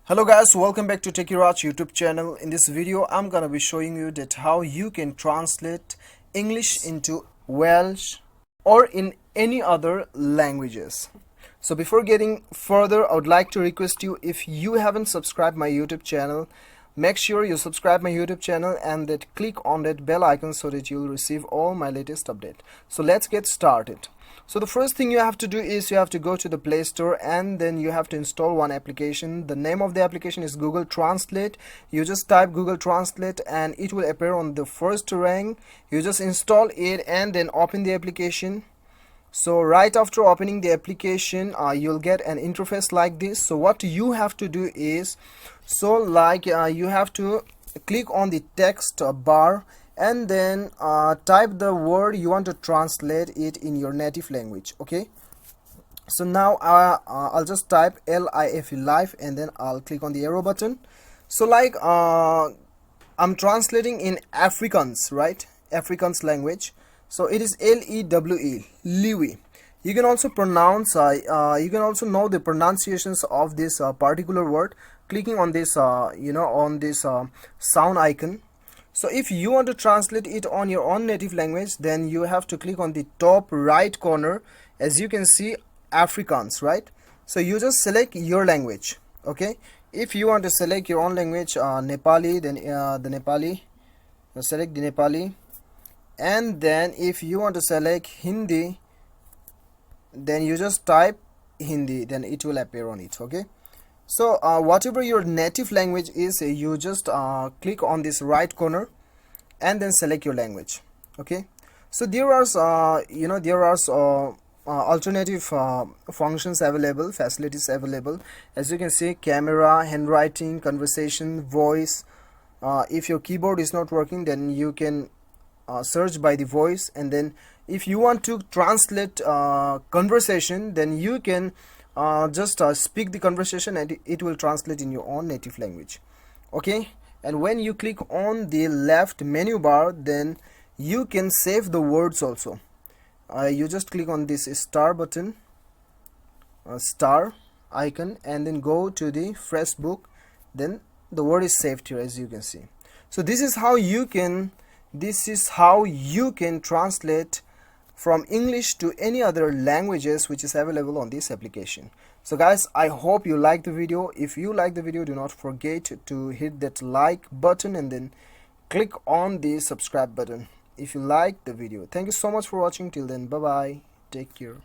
Hello guys, welcome back to Techiraj YouTube channel. In this video I'm gonna be showing you that how you can translate English into Welsh or in any other languages. So before getting further, I would like to request you, if you haven't subscribed my YouTube channel, make sure you subscribe my YouTube channel and that click on that bell icon so that you'll receive all my latest update. So let's get started. So the first thing you have to do is you have to go to the Play Store and then you have to install one application. The name of the application is Google Translate. You just type Google Translate and it will appear on the first rank. You just install it and then open the application. So right after opening the application, you'll get an interface like this. So what you have to do is, you have to click on the text bar and then type the word you want to translate it in your native language. Okay, so now I'll just type LIFE, life, and then I'll click on the arrow button. So I'm translating in Afrikaans, right? Afrikaans language. So it is LEWE, Liwi. You can also pronounce you can also know the pronunciations of this particular word clicking on this on this sound icon. So if you want to translate it on your own native language, then you have to click on the top right corner. As you can see, Afrikaans, right? So you just select your language. Okay, if you want to select your own language, Nepali, then the Nepali, select the Nepali. And then if you want to select Hindi, then you just type Hindi, then it will appear on it. Okay, so whatever your native language is, you just click on this right corner and then select your language. Okay, so there are alternative functions available, facilities available. As you can see, camera, handwriting, conversation, voice. If your keyboard is not working, then you can search by the voice, and then if you want to translate conversation, then you can just speak the conversation and it will translate in your own native language. Okay, and when you click on the left menu bar, then you can save the words also. You just click on this star button, star icon, and then go to the fresh book, then the word is saved here, as you can see. So this is how you can translate from English to any other languages which is available on this application. So guys, I hope you like the video. If you like the video, do not forget to hit that like button and then click on the subscribe button if you like the video. Thank you so much for watching. Till then, bye bye, take care.